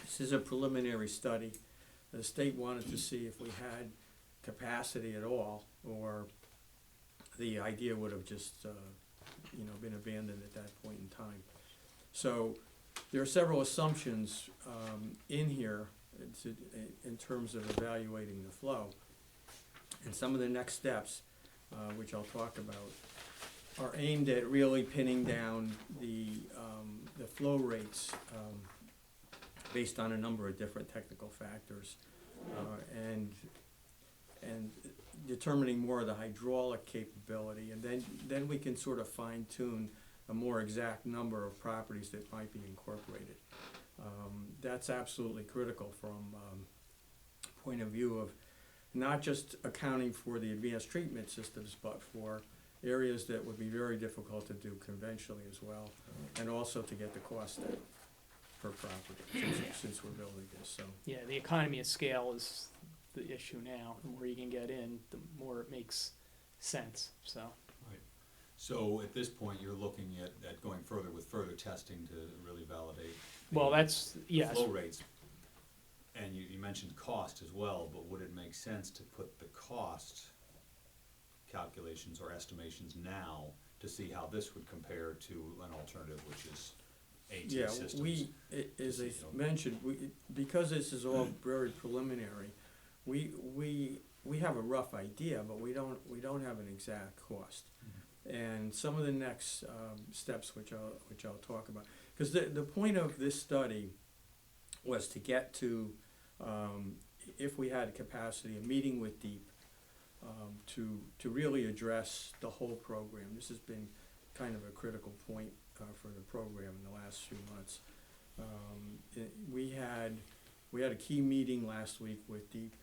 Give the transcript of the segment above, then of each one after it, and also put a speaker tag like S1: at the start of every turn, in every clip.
S1: This is a preliminary study. The state wanted to see if we had capacity at all, or the idea would have just, been abandoned at that point in time. So there are several assumptions in here in terms of evaluating the flow. And some of the next steps, which I'll talk about, are aimed at really pinning down the flow rates based on a number of different technical factors, and determining more of the hydraulic capability, and then we can sort of fine tune a more exact number of properties that might be incorporated. That's absolutely critical from point of view of not just accounting for the advanced treatment systems, but for areas that would be very difficult to do conventionally as well, and also to get the cost down per property, since we're building this. So
S2: Yeah, the economy of scale is the issue now. The more you can get in, the more it makes sense. So
S3: Right. So at this point, you're looking at going further with further testing to really validate
S2: well, that's yes.
S3: flow rates. And you mentioned cost as well, but would it make sense to put the cost calculations or estimations now to see how this would compare to an alternative, which is AT
S1: yeah,
S3: systems?
S1: as I mentioned, because this is all very preliminary, we have a rough idea, but we don't have an exact cost. And some of the next steps, which I'll talk about, because the point of this study was to get to, if we had capacity, a meeting with DEEP to really address the whole program. This has been kind of a critical point for the program in the last few months. We had a key meeting last week with DEEP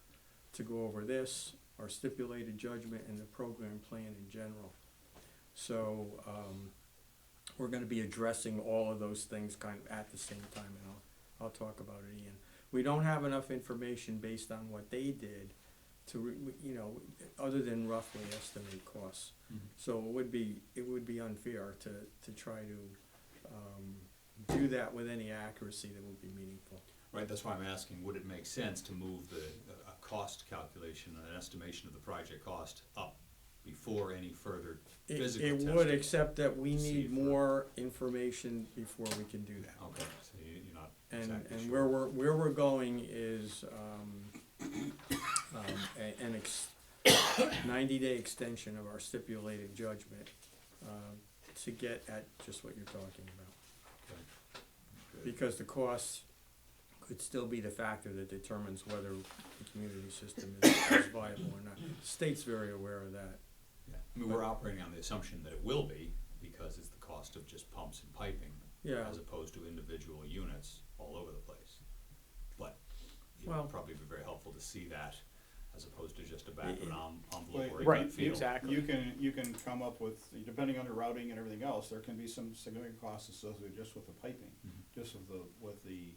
S1: to go over this, our stipulated judgment, and the program plan in general. So we're going to be addressing all of those things kind of at the same time, and I'll talk about it, Ian. We don't have enough information based on what they did to, other than roughly estimate costs. So it would be unfair to try to do that with any accuracy that would be meaningful.
S3: Right, that's why I'm asking, would it make sense to move a cost calculation, an estimation of the project cost up before any further physical testing?
S1: It would, except that we need more information before we can do that.
S3: Okay, so you're not
S1: And
S3: exactly
S1: and
S3: sure.
S1: where we're going is an 90-day extension of our stipulated judgment to get at just what you're talking about.
S3: Okay. Good.
S1: Because the costs could still be the factor that determines whether the community system is viable or not. The state's very aware of that.
S3: Yeah. I mean, we're operating on the assumption that it will be, because it's the cost of just pumps and piping,
S1: Yeah.
S3: as opposed to individual units all over the place. But it
S1: Well-
S3: would probably be very helpful to see that, as opposed to just a back of an envelope or a
S2: Right,
S3: gut feel.
S2: exactly.
S4: You can come up with, depending on the routing and everything else, there can be some significant costs associated just with the piping, just with the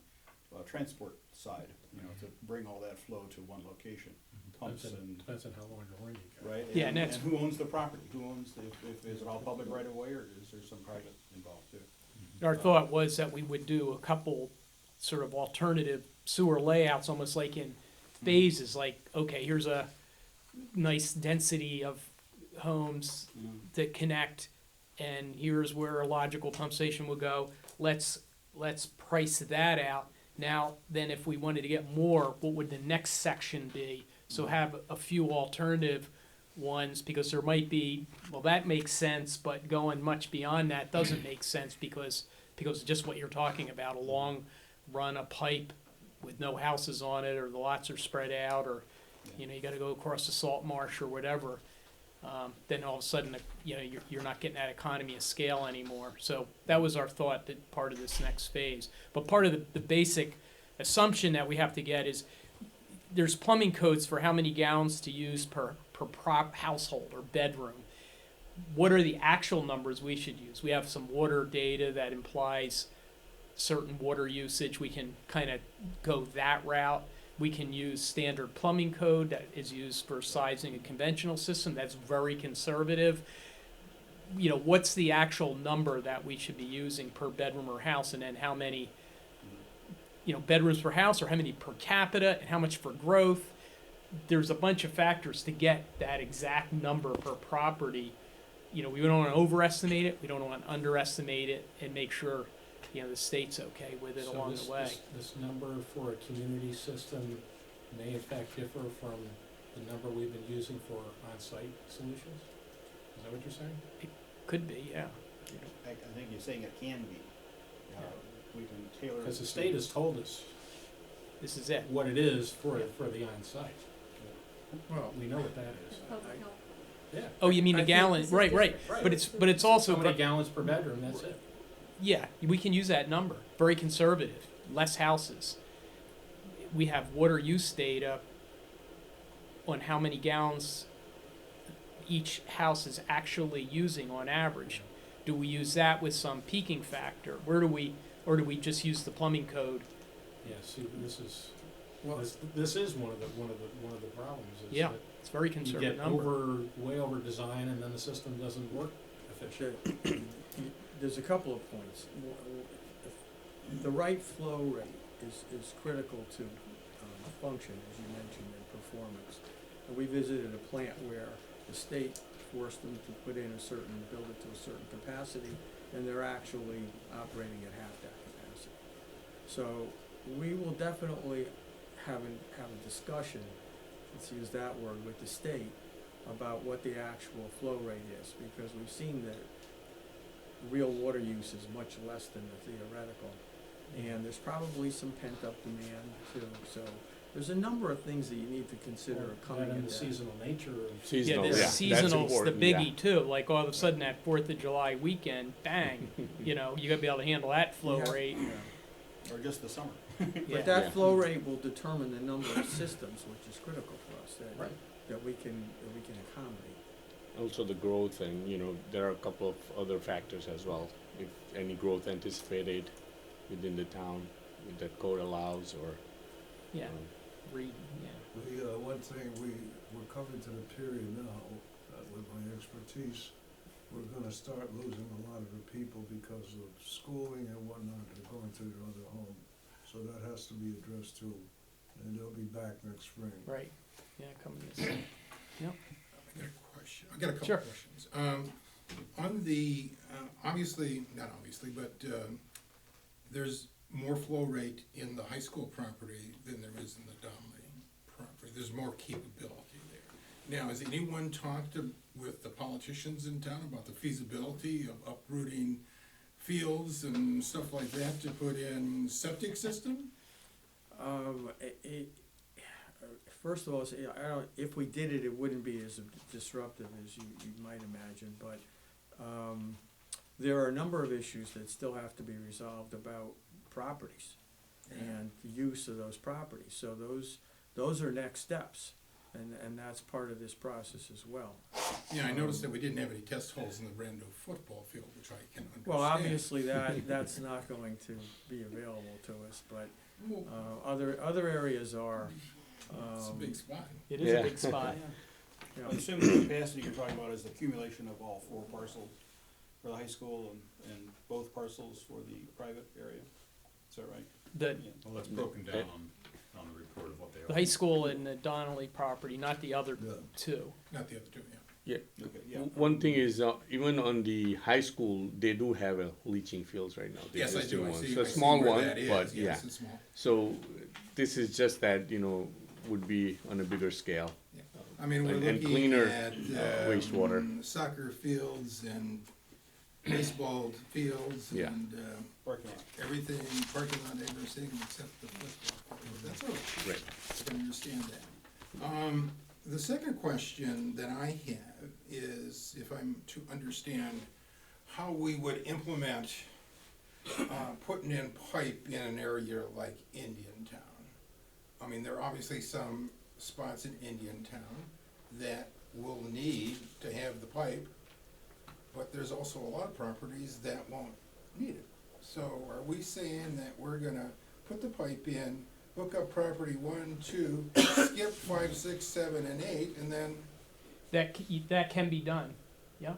S4: transport side, to bring all that flow to one location. Pumps and,
S5: Depends on how long the warranty goes.
S4: right?
S2: Yeah,
S4: And
S2: and that's-
S4: who owns the property? Who owns is it all public right of way, or is there some private involved too?
S2: Our thought was that we would do a couple sort of alternative sewer layouts, almost like in phases, like, okay, here's a nice density of homes that connect, and here's where a logical pump station would go. Let's price that out. Now, then if we wanted to get more, what would the next section be? So have a few alternative ones, because there might be, well, that makes sense, but going much beyond that doesn't make sense because of just what you're talking about, a long run of pipe with no houses on it, or the lots are spread out, or, you gotta go across the salt marsh or whatever. Then all of a sudden, you're not getting that economy of scale anymore. So that was our thought, that part of this next phase. But part of the basic assumption that we have to get is there's plumbing codes for how many gallons to use per household or bedroom. What are the actual numbers we should use? We have some water data that implies certain water usage. We can kind of go that route. We can use standard plumbing code that is used for sizing a conventional system. That's very conservative. What's the actual number that we should be using per bedroom or house, and then how many, bedrooms per house or how many per capita and how much for growth. There's a bunch of factors to get that exact number per property. We don't want to overestimate it, we don't want to underestimate it, and make sure, the state's okay with it
S5: So
S2: along
S5: this-
S2: the way.
S5: This number for a community system may in fact differ from the number we've been using for on-site solutions? Is that what you're saying?
S2: Could be, yeah.
S4: I think you're saying it can be. We can tailor.
S5: Because
S4: it
S5: the
S4: to-
S5: state has told us
S2: This is it.
S5: what it is for the on-site.
S1: Well,
S5: We know what that is.
S6: Public health.
S5: Yeah.
S2: Oh, you mean
S1: I
S2: a
S1: think-
S2: gallon? Right, right. But it's also
S5: So many gallons per bedroom, that's it.
S2: yeah. We can use that number. Very conservative. Less houses. We have water use data on how many gallons each house is actually using on average. Do we use that with some peaking factor? Or do we just use the plumbing code?
S5: Yeah, see, this is,
S1: well,
S5: this is one of the problems is
S2: Yeah.
S5: that
S2: It's a very
S5: you
S2: conservative
S5: get
S2: number.
S5: way over design and then the system doesn't work efficiently.
S1: there's a couple of points. The right flow rate is critical to function, as you mentioned, and performance. And we visited a plant where the state forced them to build it to a certain capacity, and they're actually operating at half that capacity. So we will definitely have a discussion, let's use that word, with the state about what the actual flow rate is, because we've seen that real water use is much less than the theoretical. And there's probably some pent-up demand too, so there's a number of things that you need to consider coming
S5: That and
S1: into
S5: the
S1: that.
S5: seasonal nature of.
S2: Yeah,
S7: Seasonal,
S2: the
S7: that's
S2: seasonal's the
S7: important, yeah.
S2: biggie too. Like all of a sudden that 4th of July weekend, bang, you gotta be able to handle that flow
S1: Yeah.
S2: rate.
S1: Yeah.
S4: Or just the summer.
S2: Yeah.
S1: But that
S7: Yeah.
S1: flow rate will determine the number of systems, which is critical for us,
S5: Right.
S1: that we can accommodate.
S7: Also the growth and, there are a couple of other factors as well. If any growth anticipated within the town that code allows or.
S2: Yeah,
S7: um,
S2: read, yeah.
S8: One thing, we're coming to the period now, with my expertise, we're gonna start losing a lot of the people because of schooling and whatnot, they're going to their other home. So that has to be addressed too, and they'll be back next spring.
S2: Right, yeah, coming this,
S9: I got a question, I got a couple
S2: Sure.
S9: questions. On the, obviously, not obviously, but, there's more flow rate in the high school property than there is in the Donnelly property, there's more capability there. Now, has anyone talked with the politicians in town about the feasibility of uprooting fields and stuff like that to put in septic system?
S1: First of all, if we did it, it wouldn't be as disruptive as you might imagine, but there are a number of issues that still have to be resolved about properties and the use of those properties. So those are next steps, and that's part of this process as well.
S9: Yeah, I noticed that we didn't have any test holes in the brand new football field, which I can understand.
S1: Well, obviously, that's not going to be available to us, but
S9: Well,
S1: other areas are.
S9: it's a big spot.
S2: It is
S7: Yeah.
S2: a big spot.
S1: you know,
S4: I'm assuming the capacity you're talking about is the accumulation of all 4 parcels for the high school and both parcels for the private area. Is that right?
S2: The,
S4: Yeah.
S3: Well, that's broken down on the report of what they are.
S2: the high school and the Donnelly property, not the other
S8: Yeah.
S2: two.
S9: Not the other two, yeah.
S4: Okay, yeah.
S7: One thing is, even on the high school, they do have a leaching fields right now. the
S9: Yes, I
S7: existing
S9: do, I
S7: ones.
S9: see,
S7: So
S9: I
S7: a
S9: see
S7: small
S9: where
S7: one,
S9: that is,
S7: but
S9: yes,
S7: yeah.
S9: it's small.
S7: So this is just that, would be on a bigger scale.
S9: I mean, we're
S7: And
S9: looking
S7: cleaner,
S9: at,
S7: wastewater.
S9: soccer fields and baseball fields
S7: Yeah.
S9: and,
S4: Parking lot.
S9: everything, parking lot, everything except the football field. That's all right.
S7: Right.
S9: I can understand that. The second question that I have is if I'm to understand how we would implement putting in pipe in an area like Indian Town. I mean, there are obviously some spots in Indian Town that will need to have the pipe, but there's also a lot of properties that won't need it. So are we saying that we're gonna put the pipe in, hook up property 1, 2, skip 5, 6, 7, and 8, and then,
S2: That can be done, yeah,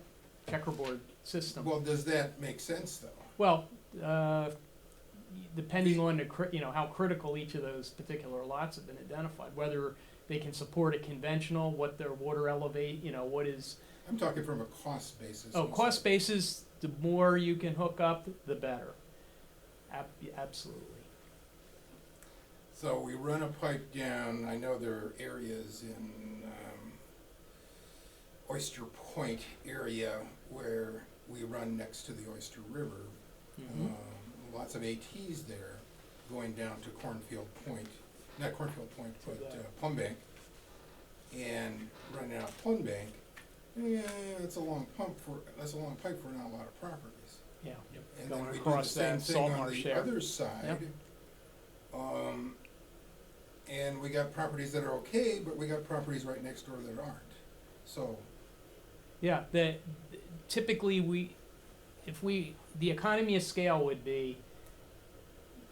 S2: checkerboard system.
S9: well, does that make sense though?
S2: Well, depending on how critical each of those particular lots have been identified, whether they can support a conventional, what their water elevate, what is,
S9: I'm talking from a cost basis.
S2: cost basis, the more you can hook up, the better. Absolutely.
S9: So we run a pipe down, I know there are areas in Oyster Point area where we run next to the Oyster River.
S2: Mhm.
S9: Lots of ATs there going down to Cornfield Point, not Cornfield Point,
S2: To
S9: but Plum Bank. And running out Plum Bank, yeah, that's a long pipe for not a lot of properties.
S2: Yeah.
S9: And
S2: Going
S9: then we do the
S2: across
S9: same
S2: that
S9: thing
S2: salt
S9: on
S2: marsh
S9: the
S2: there.
S9: other side. And we got properties that are okay, but we got properties right next door that aren't. So,
S2: Yeah, typically the economy of scale would be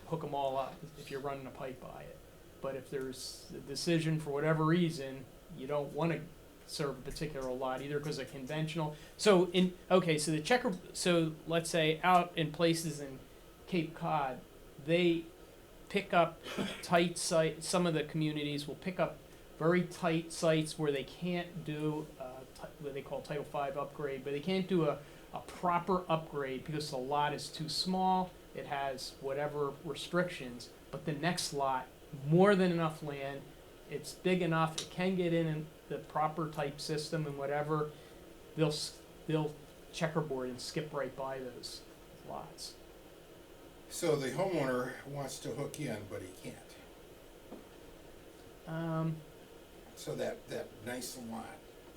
S2: hook them all up if you're running a pipe by it. But if there's a decision for whatever reason, you don't want to serve a particular lot either because of conventional. So so let's say out in places in Cape Cod, they pick up tight sites. Some of the communities will pick up very tight sites where they can't do what they call Title V upgrade, but they can't do a proper upgrade because the lot is too small. It has whatever restrictions, but the next lot, more than enough land, it's big enough, it can get in the proper type system and whatever, they'll checkerboard and skip right by those lots.
S9: so the homeowner wants to hook in, but he can't. So that nice lot,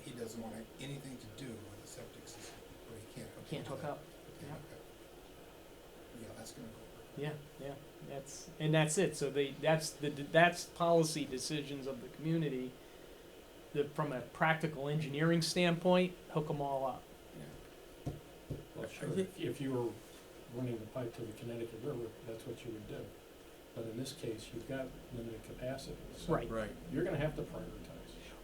S9: he doesn't want anything to do with the septic system, but he can't hook
S2: Can't
S9: into
S2: hook
S9: that.
S2: up.
S9: Can't
S2: Yeah.
S9: hook up. Yeah, that's gonna go.
S2: Yeah, that's it. So that's policy decisions of the community. From a practical engineering standpoint, hook them all up.
S5: Well, sure, if you were running the pipe to the Connecticut River, that's what you would do. But in this case, you've got limited capacity, so
S2: Right.
S1: Right.
S5: you're gonna have to prioritize.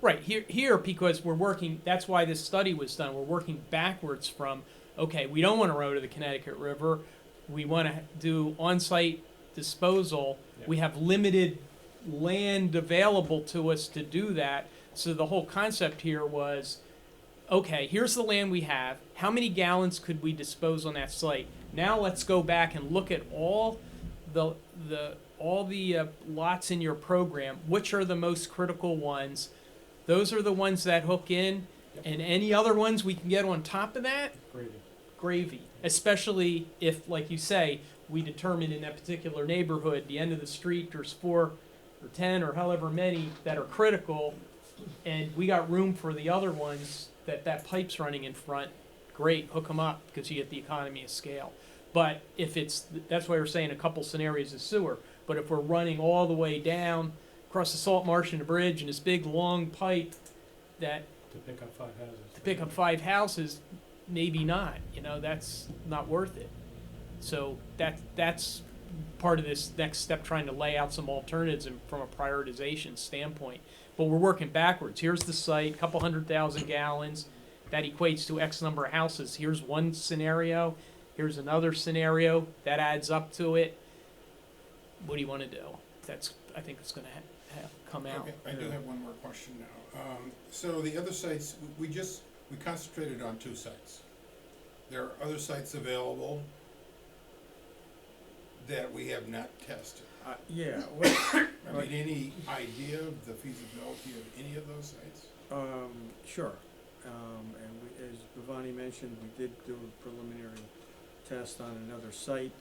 S2: Right, here because we're working, that's why this study was done, we're working backwards from, okay, we don't want to row to the Connecticut River, we want to do on-site disposal, we have limited land available to us to do that, so the whole concept here was, okay, here's the land we have, how many gallons could we dispose on that site? Now let's go back and look at all the lots in your program, which are the most critical ones. Those are the ones that hook in, and any other ones we can get on top of that, gravy. Especially if, like you say, we determine in that particular neighborhood, the end of the street, there's 4 or 10 or however many that are critical, and we got room for the other ones that pipe's running in front, great, hook them up, because you get the economy of scale. But if that's why we're saying a couple scenarios of sewer, but if we're running all the way down, across the salt marsh and the bridge and this big long pipe that
S5: To pick up 5 houses.
S2: to pick up 5 houses, maybe not, that's not worth it. So that's part of this next step, trying to lay out some alternatives from a prioritization standpoint. But we're working backwards. Here's the site, couple 100,000 gallons, that equates to X number of houses. Here's one scenario, here's another scenario, that adds up to it. What do you want to do? I think it's going to come out.
S9: Okay, I do have one more question now. So the other sites, we concentrated on 2 sites. There are other sites available that we have not tested.
S1: Yeah,
S9: I mean, any idea of the feasibility of any of those sites?
S1: sure. And as Bhavani mentioned, we did do a preliminary test on another site.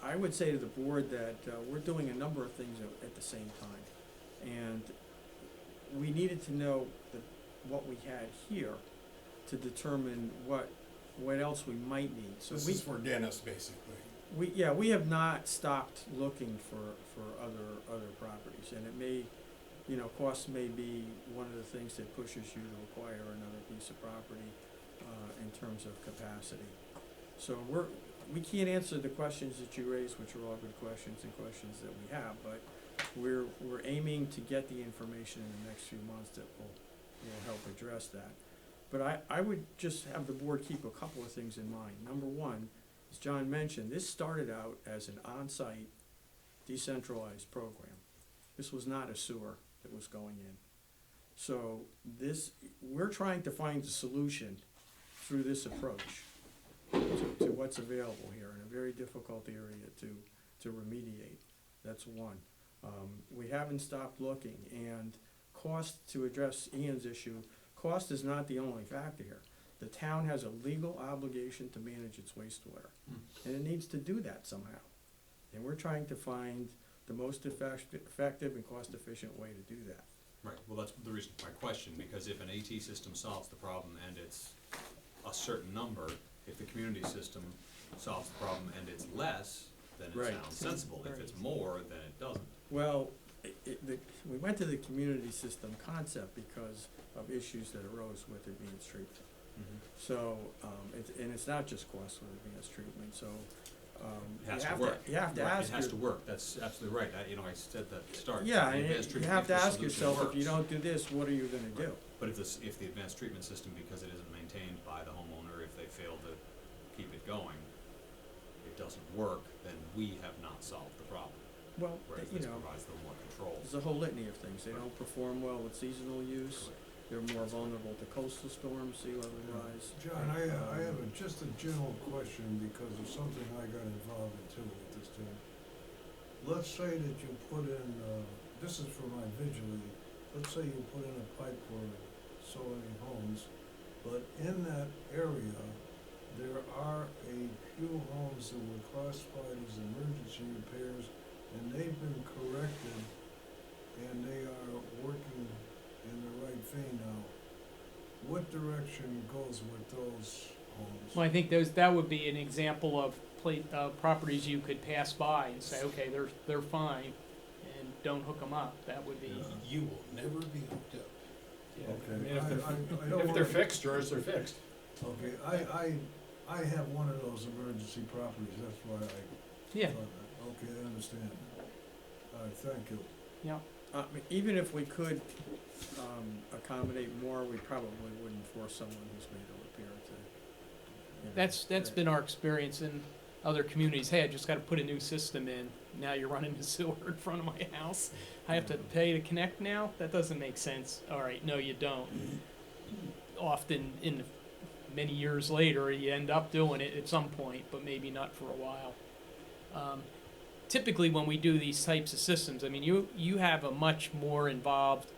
S1: I would say to the board that we're doing a number of things at the same time. And we needed to know what we had here to determine what else we might need. So
S9: This is for Dennis, basically.
S1: we have not stopped looking for other properties, and it may, cost may be one of the things that pushes you to acquire another piece of property in terms of capacity. So we can't answer the questions that you raised, which are all good questions and questions that we have, but we're aiming to get the information in the next few months that will help address that. But I would just have the board keep a couple of things in mind. Number one, as John mentioned, this started out as an on-site decentralized program. This was not a sewer that was going in. So we're trying to find a solution through this approach to what's available here in a very difficult area to remediate. That's one. We haven't stopped looking, and cost, to address Ian's issue, cost is not the only factor here. The town has a legal obligation to manage its wastewater, and it needs to do that somehow. And we're trying to find the most effective and cost-efficient way to do that.
S3: Right, well, that's the reason for my question, because if an AT system solves the problem and it's a certain number, if the community system solves the problem and it's less, then it
S1: Right.
S3: sounds sensible. If it's more, then it doesn't.
S1: Well, we went to the community system concept because of issues that arose with advanced treatment. So, it's not just cost with advanced treatment, so,
S3: It has to work.
S1: you have to
S3: Right,
S1: ask.
S3: it has to work, that's absolutely right. I said that at the start.
S1: Yeah,
S3: The
S1: and
S3: advanced
S1: you
S3: treatment,
S1: have
S3: if
S1: to
S3: the
S1: ask
S3: solution
S1: yourself, if you
S3: works.
S1: don't do this, what are you gonna do?
S3: But if the advanced treatment system, because it isn't maintained by the homeowner, if they fail to keep it going, it doesn't work, then we have not solved the problem.
S1: Well,
S3: Whereas
S1: you
S3: this
S1: know,
S3: provides them more control.
S1: there's a whole litany of things. They don't perform well with seasonal use. They're more vulnerable to coastal storms, sea level rise.
S8: John, I have just a general question because of something I got involved in too with this thing. Let's say that you put in, this is for my vigilante, let's say you put in a pipe for so many homes, but in that area, there are a few homes that were classified as emergency repairs, and they've been corrected, and they are working in the right vein now. What direction goes with those homes?
S2: Well, I think that would be an example of properties you could pass by and say, okay, they're fine, and don't hook them up. That would be,
S9: You will never be hooked up.
S8: Okay,
S5: I mean, if they're,
S8: I don't
S5: if
S8: wanna-
S5: they're fixed, yours are fixed.
S8: Okay, I have one of those emergency properties, that's why I
S2: yeah,
S8: thought that. Okay, I understand. All right, thank you.
S2: yeah.
S1: Even if we could, accommodate more, we probably wouldn't force someone who's made a repair to, you know,
S2: That's been our experience in other communities. Hey, I just gotta put a new system in. Now you're running the sewer in front of my house. I have to pay to connect now? That doesn't make sense. All right, no, you don't. Often many years later, you end up doing it at some point, but maybe not for a while. Typically, when we do these types of systems, I mean, you have a much more involved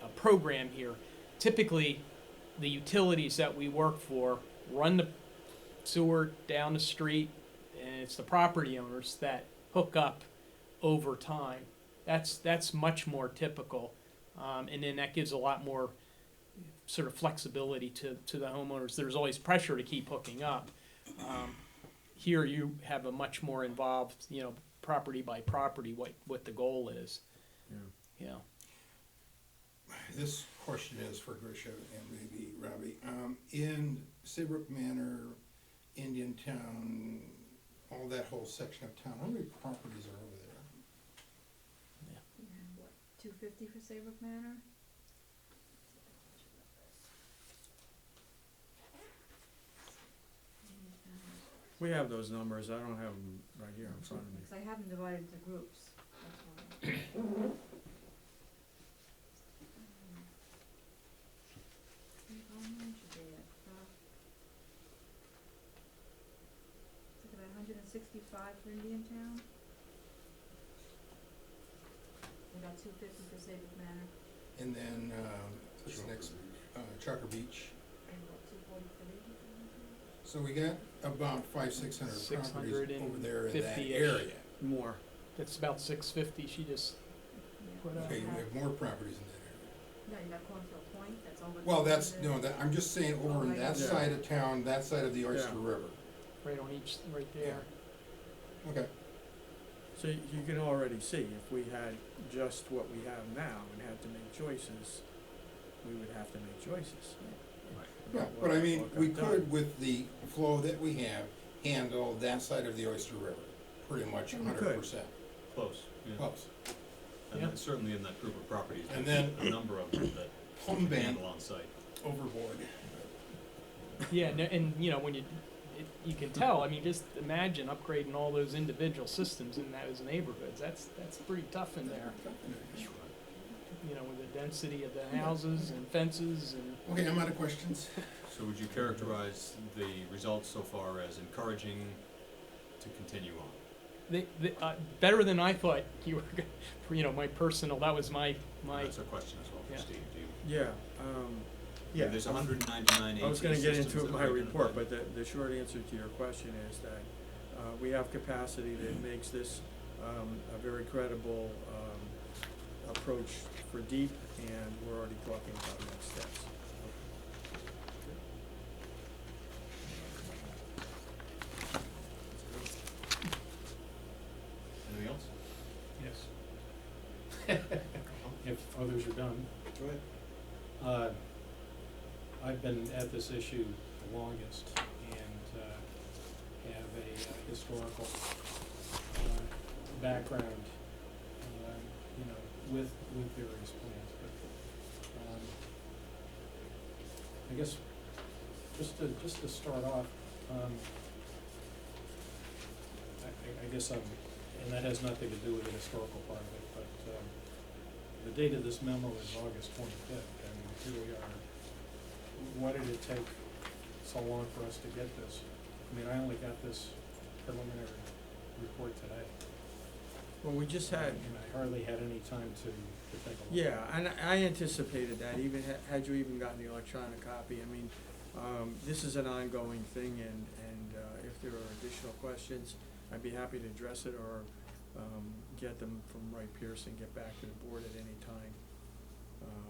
S2: a program here. Typically, the utilities that we work for run the sewer down the street, and it's the property owners that hook up over time. That's much more typical, and then that gives a lot more sort of flexibility to the homeowners. There's always pressure to keep hooking up. Here you have a much more involved, property by property, what the goal is.
S1: Yeah.
S9: This question is for Grisha and maybe Robbie. In Saybrook Manor, Indian Town, all that whole section of town, how many properties are over there?
S6: And what, 250 for Saybrook Manor?
S1: We have those numbers. I don't have them right here in front of me.
S6: Because I have them divided into groups, that's why. It's like about 165 for Indian Town. About 250 for Saybrook Manor,
S9: And then, this next, Chalker Beach.
S6: and about 243.
S9: So we got about 500-600 properties over there in that
S2: 650-ish.
S9: area.
S1: More.
S2: It's about 650. She just put up.
S9: Okay, we have more properties in that area.
S6: No, you got Cornfield Point, that's over.
S9: Well, that's,
S6: the-
S9: no, I'm just saying over on that
S1: Yeah.
S9: side of town, that side of the Oyster
S1: Yeah.
S9: River.
S2: right on each, right there.
S9: Okay.
S1: So you can already see, if we had just what we have now and had to make choices, we would have to make choices.
S9: Yeah,
S1: about
S9: but I
S1: what-
S9: mean,
S1: what
S9: we
S1: got done.
S9: could, with the flow that we have, handle that side of the Oyster River, pretty much
S1: We could.
S9: 100%.
S3: Close, yeah.
S9: Close.
S3: And
S2: Yeah.
S3: then certainly in that group of properties,
S9: And
S3: there's
S9: then-
S3: a number of them that
S9: Home ban
S3: handle on site.
S9: overboard.
S2: Yeah, and when you you can tell, I mean, just imagine upgrading all those individual systems in those neighborhoods, that's pretty tough in there. You know, with the density of the houses and fences and,
S9: Okay, I'm out of questions.
S3: So would you characterize the results so far as encouraging to continue on?
S2: better than I thought you were, you know, my personal, that was my,
S3: That's a question as well
S2: Yeah.
S3: for Steve, do you?
S1: Yeah, yeah.
S3: There's 199
S1: I was gonna
S3: AT
S1: get
S3: systems
S1: into it in
S3: that
S1: my
S3: are
S1: report,
S3: identified.
S1: but the short answer to your question is that, we have capacity that makes this, a very credible, approach for deep, and we're already talking about next steps.
S3: Anything else?
S5: Yes. If others are done.
S3: Go ahead.
S5: I've been at this issue the longest and have a historical background, you know, with various plans. But I guess just to start off, I guess and that has nothing to do with the historical part of it, but the date of this memo is August 25th, and here we are. Why did it take so long for us to get this? I mean, I only got this preliminary report today,
S1: Well, we just had,
S5: and I hardly had any time to take a look.
S1: yeah, and I anticipated that, even had you even gotten the electronic copy. I mean, this is an ongoing thing, and if there are additional questions, I'd be happy to address it, or get them from Wright Pierce and get back to the board at any time.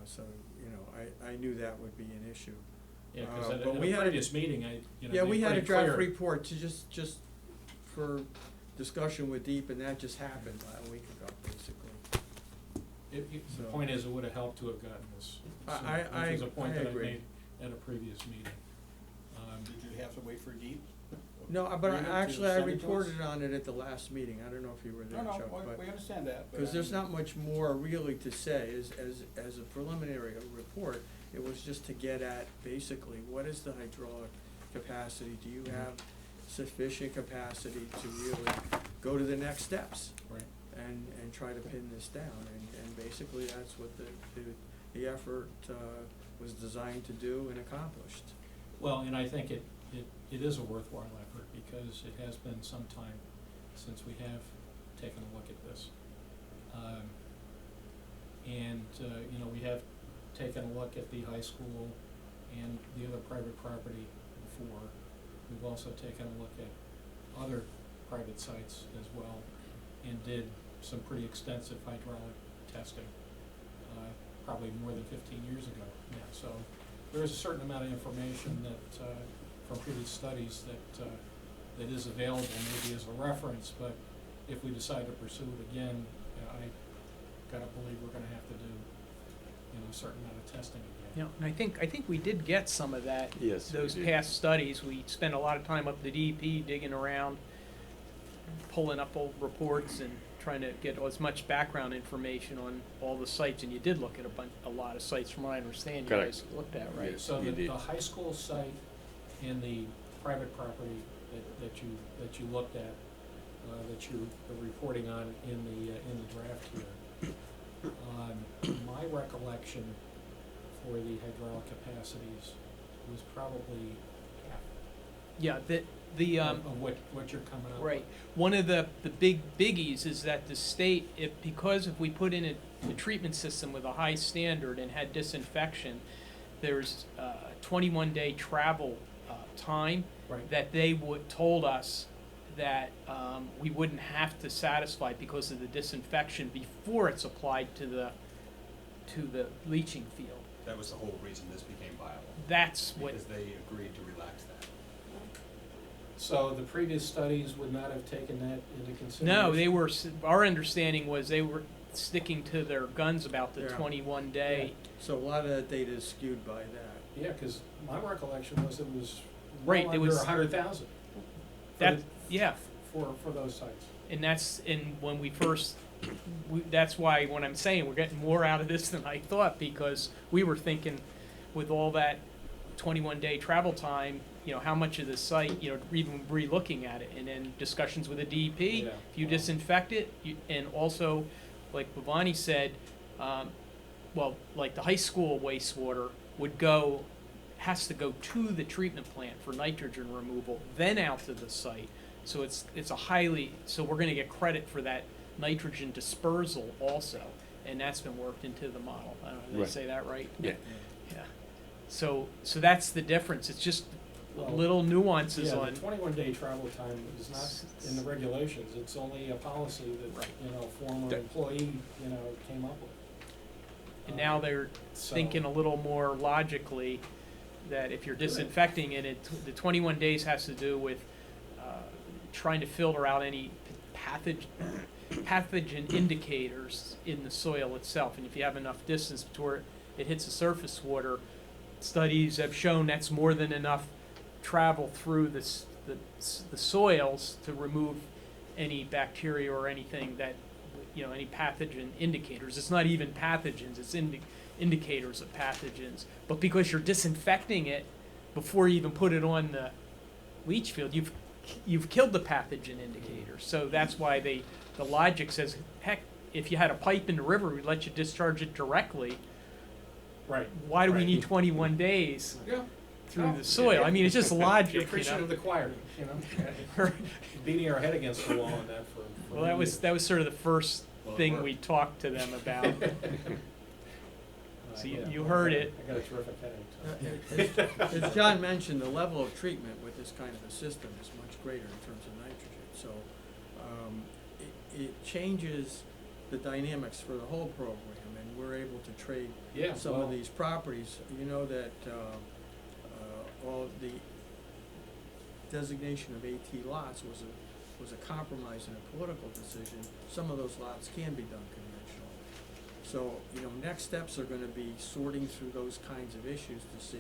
S1: So, you know, I knew that would be an issue.
S5: Yeah, because at
S1: but
S5: a
S1: we had a-
S5: previous meeting,
S1: Yeah, we had a draft
S5: clear.
S1: report to just for discussion with Deep, and that just happened a week ago, basically.
S5: The
S1: So-
S5: point is, it would have helped to have gotten this
S1: I-
S5: sooner,
S1: I-
S5: which is a point
S1: I
S5: that I
S1: agree.
S5: made at a previous meeting.
S4: Did you have to wait for deep?
S1: No, but
S4: Agreement to
S1: actually, I
S4: send it to us?
S1: reported on it at the last meeting. I don't know if you were there,
S4: No,
S1: Chuck, but.
S4: we understand that. but
S1: Because
S4: I
S1: there's
S4: mean-
S1: not much more really to say, as a preliminary report, it was just to get at basically, what is the hydraulic capacity? Do you have sufficient capacity to really go to the next steps?
S5: Right.
S1: And try to pin this down, and basically that's what the effort, was designed to do and accomplished.
S5: Well, and I think it is a worthwhile effort, because it has been some time since we have taken a look at this. You know, we have taken a look at the high school and the other private property before. We've also taken a look at other private sites as well, and did some pretty extensive hydraulic testing, probably more than 15 years ago now. So there's a certain amount of information that, from previous studies that is available maybe as a reference, but if we decide to pursue it again, I gotta believe we're gonna have to do, you know, a certain amount of testing again.
S2: you know, and I think we did get some of that.
S7: Yes, we
S2: Those
S7: did.
S2: past studies, we spent a lot of time up the DEP digging around, pulling up old reports and trying to get as much background information on all the sites, and you did look at a lot of sites, from what I understand, you guys
S7: Correct.
S2: looked at, right?
S7: Yes.
S5: So
S7: You
S5: the
S7: did.
S5: high school site and the private property that you looked at, that you are reporting on in the draft here, my recollection for the hydraulic capacities was probably half
S2: Yeah,
S5: of what you're coming up with.
S2: right. One of the big biggies is that the state, because if we put in a treatment system with a high standard and had disinfection, there's a 21-day travel time
S5: Right.
S2: that they told us that we wouldn't have to satisfy because of the disinfection before it's applied to the leaching field.
S3: That was the whole reason this became viable,
S2: That's what.
S3: because they agreed to relax that.
S5: So the previous studies would not have taken that into consideration?
S2: No, they were. Our understanding was they were sticking to their guns about the
S1: Yeah.
S2: 21-day.
S1: So a lot of that data is skewed by that.
S5: Yeah, because my recollection was it was
S2: Right,
S5: well
S2: it
S5: under
S2: was-
S5: 100,000.
S2: That yeah.
S5: For those sites.
S2: And that's when we first. That's why when I'm saying we're getting more out of this than I thought, because we were thinking with all that 21-day travel time, you know, how much of the site, you know, even re-looking at it, and then discussions with the DEP.
S5: Yeah.
S2: If you disinfect it, and also, like Bhavani said, well, like the high school wastewater has to go to the treatment plant for nitrogen removal, then out to the site. So it's so we're gonna get credit for that nitrogen dispersal also, and that's been worked into the model. I don't know, did I
S7: Right.
S2: say that right?
S7: Yeah.
S2: Yeah. So that's the difference. It's just
S5: Well,
S2: little nuances
S5: Yeah,
S2: on.
S5: the 21-day travel time is not in the regulations, it's only a policy that,
S2: Right.
S5: you know, former
S7: That-
S5: employee, you know, came up with.
S2: And now they're
S5: So-
S2: thinking a little more logically that if you're disinfecting it, the 21 days has to do with trying to filter out any pathogen indicators in the soil itself. And if you have enough distance before it hits the surface water, studies have shown that's more than enough travel through the soils to remove any bacteria or anything that, you know, any pathogen indicators. It's not even pathogens, it's indicators of pathogens. But because you're disinfecting it before you even put it on the leach field, you've killed the pathogen indicator. So that's why the logic says, heck, if you had a pipe in the river, we'd let you discharge it directly.
S5: Right.
S2: Why do we
S5: Right.
S2: need 21 days
S5: Yeah.
S2: through
S5: No,
S2: the soil? I mean, it's just
S5: You're
S2: logic,
S5: preaching
S2: you
S5: to
S2: know?
S5: the choir, you know? Beating our head against the wall on that for
S2: Well, that was sort of the first
S5: Well, it
S2: thing
S5: worked.
S2: we talked to them about. So
S5: yeah.
S2: you heard it.
S5: I got a terrific headache. So.
S1: As John mentioned, the level of treatment with this kind of a system is much greater in terms of nitrogen. So it changes the dynamics for the whole program, and we're able to trade
S5: Yeah,
S1: some
S5: well,
S1: of these properties. You know that all the designation of AT lots was a compromise and a political decision. Some of those lots can be done conventionally. So, you know, next steps are gonna be sorting through those kinds of issues to see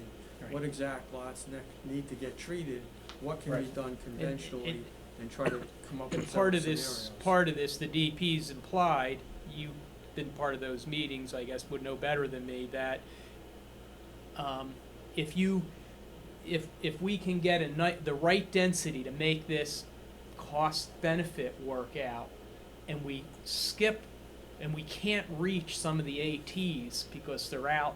S1: what
S2: Right.
S1: exact lots need to get treated, what can be
S5: Right.
S1: done conventionally, and try to come up
S2: And
S1: with
S2: part
S1: several
S2: of
S1: scenarios.
S2: this, the DP's implied, you've been part of those meetings, I guess, would know better than me, that if we can get the right density to make this cost benefit work out, and we skip, and we can't reach some of the ATs because they're out,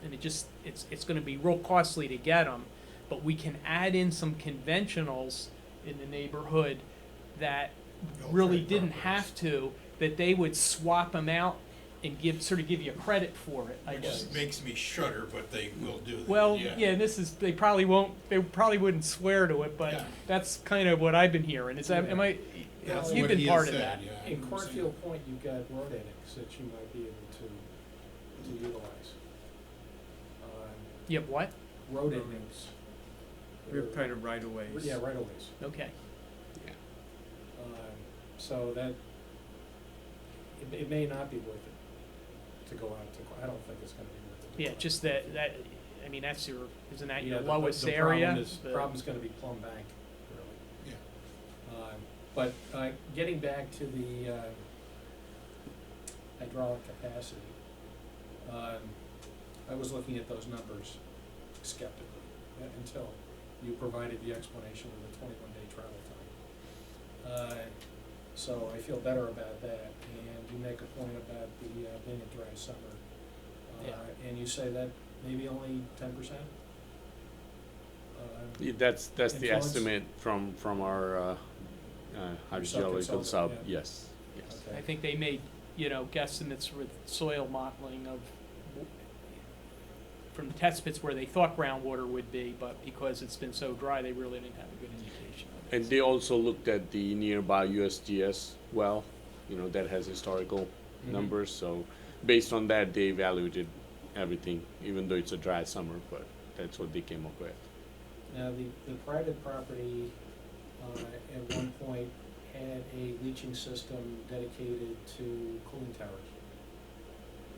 S2: and it's gonna be real costly to get them, but we can add in some conventionals in the neighborhood that really didn't have to, that they would swap them out and give you credit for it, I guess.
S9: Makes me shudder, but they will do that.
S2: Well, yeah, they probably wouldn't swear to it, but
S9: Yeah.
S2: that's kind of what I've been hearing. Is that,
S9: That's
S2: you've
S9: what
S2: been
S9: he
S2: part
S9: has
S2: of
S9: said,
S2: that.
S9: yeah.
S5: in Cornfield Point, you've got road annex that you might be able to utilize.
S2: You have what?
S5: Road
S1: Road
S5: annex.
S1: We have kind of right-of-ways.
S5: Yeah, right of ways.
S2: Okay.
S5: So that, it may not be worth it to go out to, I don't think it's gonna be worth it. to
S2: Yeah,
S5: go out.
S2: just that, I mean, isn't that
S5: Yeah,
S2: your
S5: the
S2: lowest
S5: problem
S2: area?
S5: is-
S2: The-
S5: Problem's gonna be Plum Bank, really.
S9: Yeah.
S5: But getting back to the hydraulic capacity, I was looking at those numbers skeptically until you provided the explanation of the 21-day travel time. So I feel better about that, and you make a point about the being a dry summer.
S2: Yeah.
S5: And you say that maybe only 10%?
S7: That's the
S5: Influence?
S7: estimate from our hydrogeological
S5: consultant,
S7: sub,
S5: yeah.
S7: yes.
S2: I think they made, guesstimates with soil modeling of, from the test pits where they thought groundwater would be, but because it's been so dry, they really didn't have a good indication of it.
S7: And they also looked at the nearby USGS well, that has historical
S5: Mhm.
S7: numbers, so based on that, they evaluated everything, even though it's a dry summer, but that's what they came up with.
S5: Now, the private property, at one point had a leaching system dedicated to cooling towers.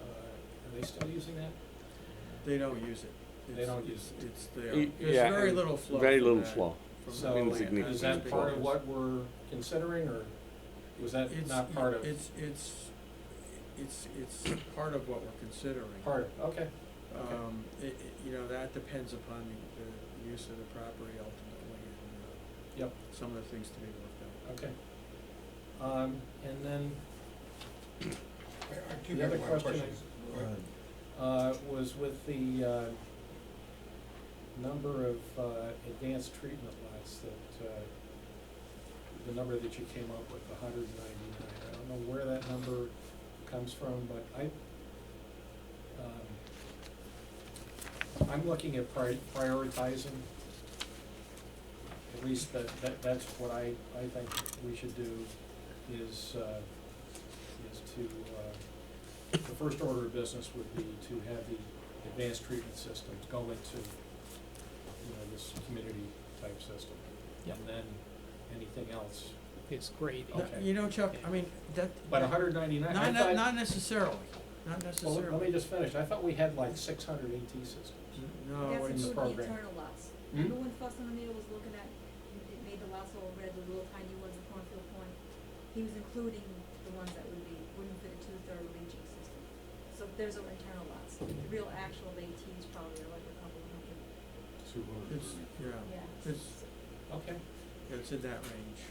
S5: Are they still using that?
S1: They don't use it.
S5: They
S1: It's-
S5: don't use it.
S1: It's there.
S7: Y-
S1: There's
S7: yeah,
S1: very
S7: and
S1: little flow.
S7: Very
S1: from
S7: little
S1: that-
S7: flow.
S1: from
S5: So,
S1: the
S7: Insignificant
S1: plant.
S5: is that
S7: Big
S5: part of
S1: flows.
S5: what we're considering, or was that
S1: It's-
S5: not part of?
S1: It's part of what we're considering.
S5: Part of, okay. Okay.
S1: You know, know, that depends upon the use of the property ultimately, and,
S5: Yep.
S1: some of the things to be worked out.
S5: Okay. And then
S9: I do
S5: the
S9: have
S5: other
S9: one
S5: question
S8: Go ahead.
S5: was with the number of advanced treatment lots that, the number that you came up with, 199. I don't know where that number comes from, but I'm looking at prioritizing. At least that's what I think we should do is to, the first order of business would be to have the advanced treatment systems go into, this community type system.
S2: Yep.
S5: And then anything else.
S2: It's great.
S1: No,
S5: Okay.
S1: You know, Chuck, I mean, that.
S5: But 199, I thought.
S1: Not necessarily, not
S5: Well,
S1: necessarily.
S5: let me just finish. I thought we had like 600 AT systems.
S1: No,
S6: That's
S1: it's,
S5: in the
S6: including the
S5: program.
S6: internal lots.
S5: Hmm?
S6: Remember when Fussin O'Neill was looking at, it made the lots all red, the little tiny ones at Cornfield Point? He was including the ones that wouldn't fit a two-third leaching system. So there's our internal lots. The real actual ATs probably are like a couple of hundred.
S1: it's, yeah,
S6: Yeah.
S1: it's,
S5: Okay.
S1: it's in that range.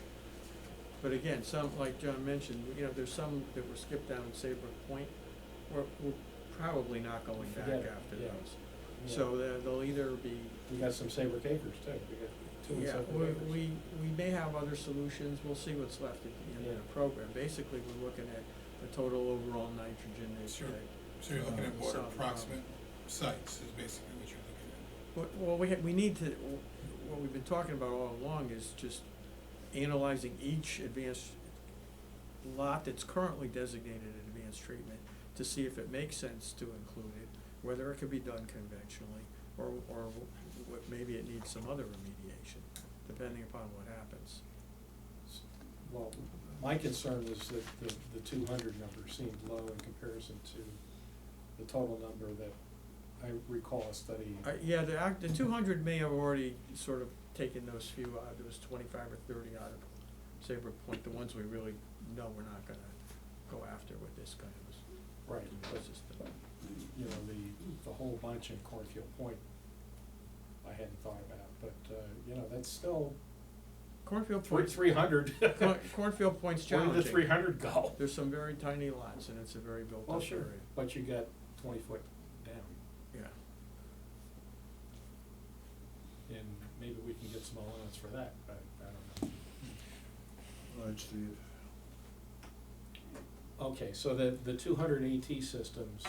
S1: But again, some, like John mentioned, there's some that were skipped down Saybrook Point, we're probably not going back
S5: Forget it,
S1: after
S5: yeah.
S1: those.
S5: Yeah.
S1: So they'll either be,
S5: We got some Saybrook acres too. We got 2 in
S1: yeah,
S5: Saybrook acres.
S1: we may have other solutions, we'll see what's left at the end of
S5: Yeah.
S1: the program. Basically, we're looking at the total overall nitrogen that,
S9: Sure. So you're looking at what
S1: So,
S9: approximate sites is basically what you're looking at.
S1: Well, we need to, what we've been talking about all along is just analyzing each advanced lot that's currently designated as advanced treatment to see if it makes sense to include it, whether it could be done conventionally, or maybe it needs some other remediation, depending upon what happens.
S5: Well, my concern was that the 200 number seemed low in comparison to the total number that I recall a study.
S1: Yeah, the 200 may have already sort of taken those few out, there was 25 or 30 out of Saybrook Point, the ones we really know we're not gonna go after with this kind of
S5: Right, but,
S1: system.
S5: the whole bunch in Cornfield Point, I hadn't thought about, but, that's still
S1: Cornfield Point,
S5: 300.
S1: Cornfield Point's
S5: Where did the
S1: challenging.
S5: 300 go?
S1: There's some very tiny lots, and it's a very built-up
S5: Well,
S1: area.
S5: sure, but you got 20 foot down,
S1: Yeah.
S5: and maybe we can get some allowance for that, but I don't know.
S8: All right, Steve.
S5: Okay, so the 200 AT systems,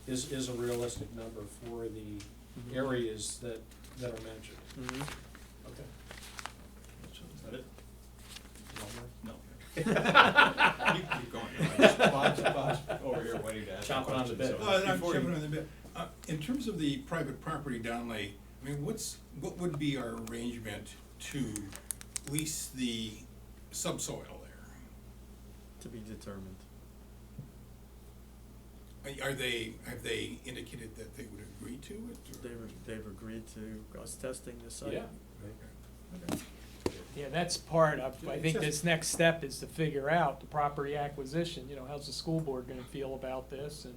S5: is a realistic number for the
S1: Mhm.
S5: areas that are mentioned.
S1: Mhm.
S5: Okay.
S3: Is that it?
S5: One more?
S3: No. You keep going. Bob's over here waiting to ask a
S5: Chomping on the
S3: question,
S5: bit.
S3: so
S9: Well, I'm
S3: before you-
S9: jumping on the bit. In terms of the private property downlay, I mean, what would be our arrangement to lease the subsoil there?
S1: To be determined.
S9: Have they indicated that they would agree to it? or-
S1: They've agreed to us testing the site.
S5: Yeah.
S9: Okay.
S2: Yeah, that's part of, I
S5: It's
S2: think
S5: just-
S2: this next step is to figure out the property acquisition, how's the school board gonna feel about this, and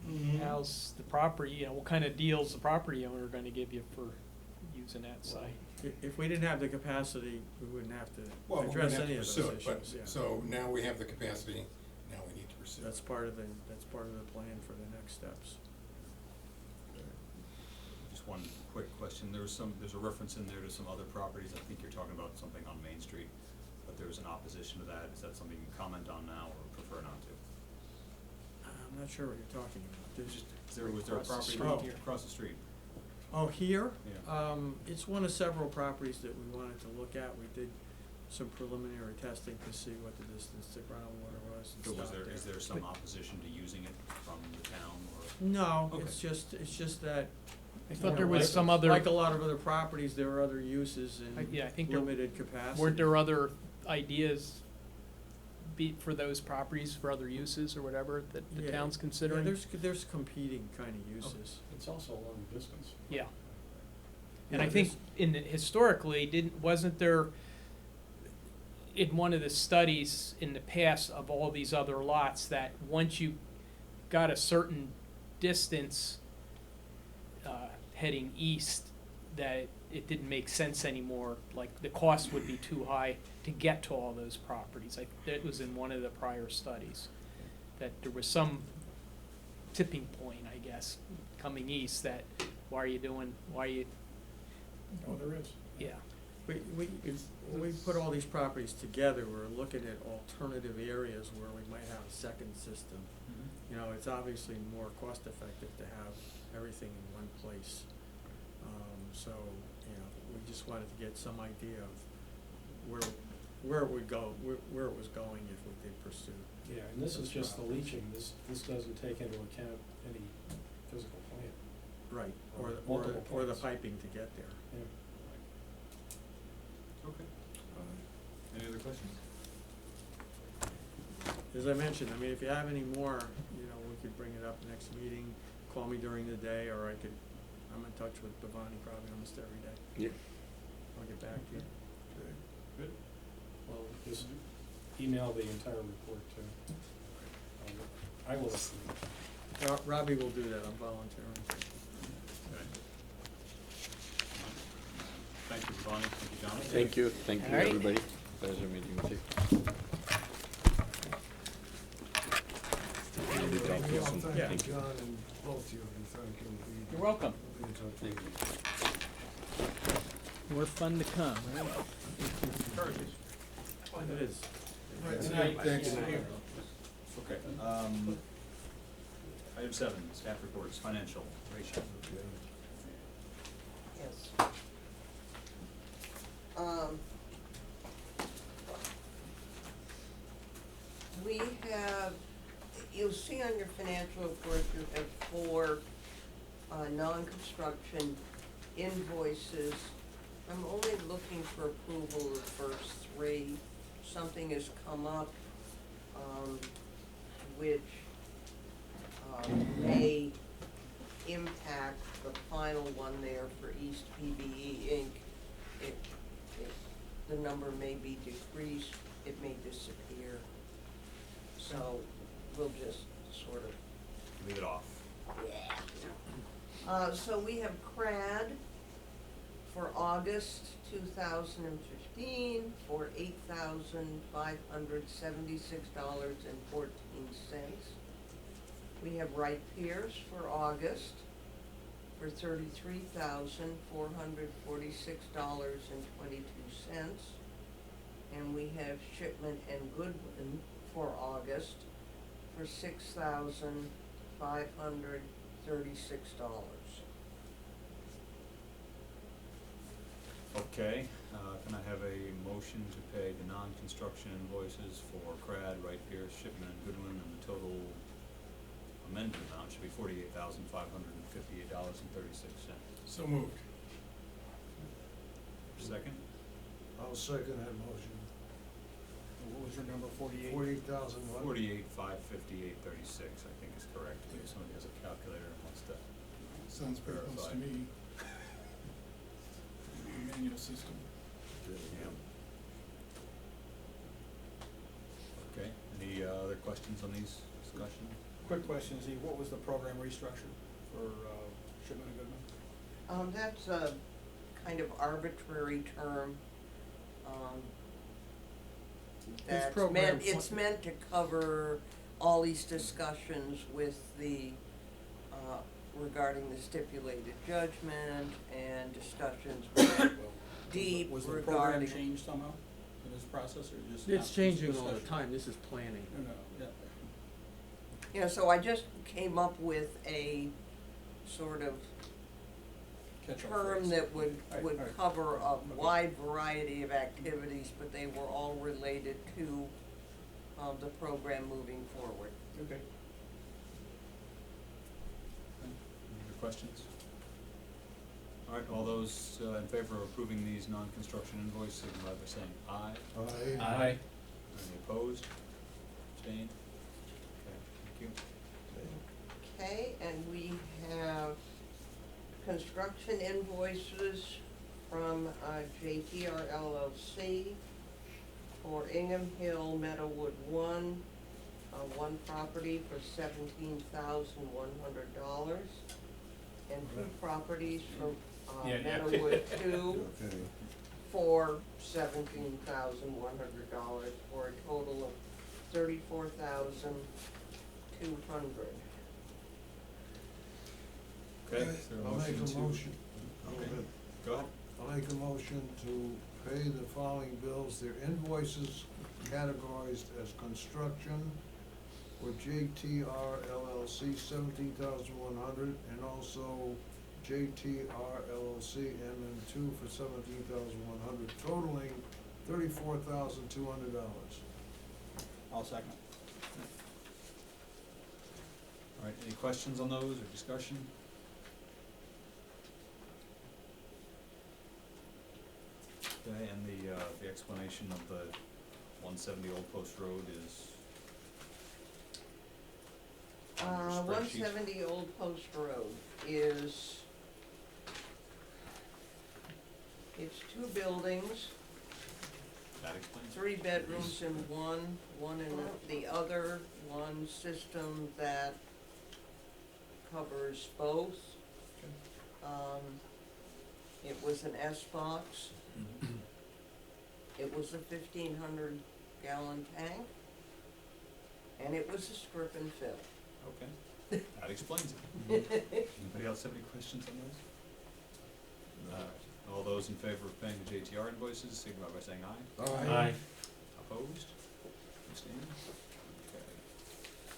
S9: Mhm.
S2: how's the property, what kind of deals the property owner gonna give you for using that site?
S1: If we didn't have the capacity, we wouldn't have to
S9: Well, we're
S1: address
S9: gonna have
S1: any
S9: to
S1: of
S9: pursue
S1: those
S9: it, but,
S1: issues, yeah.
S9: so now we have the capacity, now we need to pursue it.
S1: That's part of the plan for the next steps.
S3: Just one quick question, there's a reference in there to some other properties, I think you're talking about something on Main Street, but there was an opposition to that, is that something you can comment on now or prefer not to?
S1: I'm not sure what you're talking about. There's
S3: Was there a
S2: Across the
S3: property
S2: street here.
S3: across the street?
S1: Oh, here?
S3: Yeah.
S1: It's one of several properties that we wanted to look at. We did some preliminary testing to see what the distance to groundwater was and
S3: So
S1: stuff
S3: is there some
S2: But-
S3: opposition to using it from the town or?
S1: No,
S3: Okay.
S1: it's just that.
S2: I thought there was some other,
S1: Like a lot of other properties, there are other uses and
S2: yeah, I think there,
S1: limited capacity.
S2: weren't there other ideas for those properties for other uses or whatever that the
S1: Yeah.
S2: town's
S1: Yeah,
S2: considering?
S1: there's competing kind of uses.
S5: It's also a long distance.
S2: Yeah. And I
S1: Yeah,
S2: think historically, wasn't there, in one of the studies in the past of all these other lots, that once you got a certain distance, heading east, that it didn't make sense anymore, like the cost would be too high to get to all those properties. That was in one of the prior studies, that there was some tipping point, I guess, coming east, that why are you,
S5: Oh, there is.
S2: yeah.
S1: When we put all these properties together, we're looking at alternative areas where we might have a second system. You know, it's obviously more cost effective to have everything in one place. So, you know, we just wanted to get some idea of where it would go, where it was going if we did pursue.
S5: Yeah, and this is just the leaching, this doesn't take into account any physical plant.
S1: Right,
S5: Or
S1: or
S5: multiple
S1: the
S5: plants.
S1: piping to get there.
S5: Yeah.
S3: Okay. Any other questions?
S1: As I mentioned, I mean, if you have any more, you know, we could bring it up next meeting, call me during the day, or I'm in touch with Bhavani probably almost every day.
S7: Yeah.
S1: I'll get back to you.
S3: Good.
S5: Well, just email the entire report to, I will see.
S1: Robbie will do that, I'm volunteering.
S3: Okay. Thank you, Bonnie. Thank you, Jonathan.
S7: Thank you, thank you,
S2: All right.
S7: everybody. Pleasure meeting with you. Maybe talk to you
S8: Well,
S7: soon.
S1: Yeah.
S8: thank
S7: Thank
S8: you,
S7: you.
S8: John, and both you, and thank you.
S2: You're welcome.
S8: We'll be in touch.
S7: Thank you.
S2: More fun to come, right?
S1: It is.
S9: Right,
S5: Thanks.
S3: Okay, item 7, staff reports, financial ratio.
S10: Yes. We have, you'll see on your financial report, you have 4 non-construction invoices. I'm only looking for approval of the first 3. Something has come up, which may impact the final one there for East PBE Inc. The number may be decreased, it may disappear. So we'll just sort of,
S3: Leave it off.
S10: so we have CRAD for August 2015 for $8,576.14. We have Wright Pierce for August for $33,446.22. And we have Shipman and Goodwin for August for $6,536.
S3: Okay, can I have a motion to pay the non-construction invoices for CRAD, Wright Pierce, Shipman, and Goodwin, and the total amended amount should be $48,558.36.
S9: So moved.
S3: Second?
S8: I'll second that motion.
S4: What was your number, 48?
S8: 48,000 what?
S3: 48,558.36, I think is correct. If somebody has a calculator and wants to.
S9: Sounds pretty close to
S3: Verify.
S9: me. Manual system.
S3: Yeah. Okay, any other questions on these discussions?
S4: Quick question, Z, what was the program restructure for Shipman and Goodman?
S10: That's a kind of arbitrary term. That's
S1: program
S10: meant, it's meant to cover all these discussions with the, regarding the stipulated judgment and discussions with deep
S4: Was the program
S10: regarding.
S4: changed somehow in this process, or just?
S1: It's
S4: not
S1: changing all the
S4: discussion?
S1: time, this is planning.
S4: No, yeah.
S10: You know, so I just came up with a sort of
S4: Catch-all
S10: term
S4: phrase.
S10: that would
S4: Right.
S10: cover a wide variety of activities, but they were all related to, the program moving forward.
S4: Okay.
S3: Any other questions? All right, all those in favor of approving these non-construction invoices, signify by saying aye.
S5: Aye.
S3: Any opposed? Abstained? Okay, thank you.
S10: Okay, and we have construction invoices from JTR LLC for Ingham Hill Meadowwood one property for $17,100. and two properties from,
S5: Yeah, yeah.
S10: Meadowwood Two
S8: Okay,
S10: for $17,100 for a total of $34,200.
S3: Okay, is there a
S8: I'll make
S3: motion
S8: a
S3: to?
S8: motion.
S3: Okay, go ahead.
S8: I'll make a motion to pay the following bills. Their invoices categorized as construction for JTR LLC, $17,100, and also JTR LLC MM2 for $17,100, totaling $34,200.
S4: I'll second.
S3: All right, any questions on those or discussion? Okay, and the explanation of the 170 Old Post Road is on your spreadsheet?
S10: 170 Old Post Road is, it's two buildings,
S3: That explains it.
S10: 3 bedrooms in one in the other, one system that covers both. It was an S-box. It was a 1,500-gallon tank, and it was a strip and fill.
S3: Okay, that explains it. Anybody else have any questions on those? All those in favor of paying the JTR invoices, signify by saying aye.
S5: Aye.
S3: Opposed? Abstained? Okay,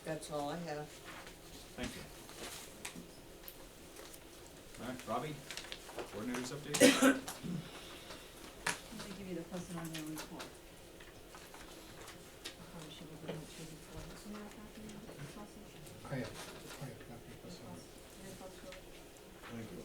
S10: That's all I have.
S3: thank you. All right, Robbie, coordinators update?
S6: Let me give you the personnel report. Probably should have given it to you before. Does somebody have a copy of the process?
S9: I have a copy of this.
S6: Yeah, that's good.
S8: Thank you.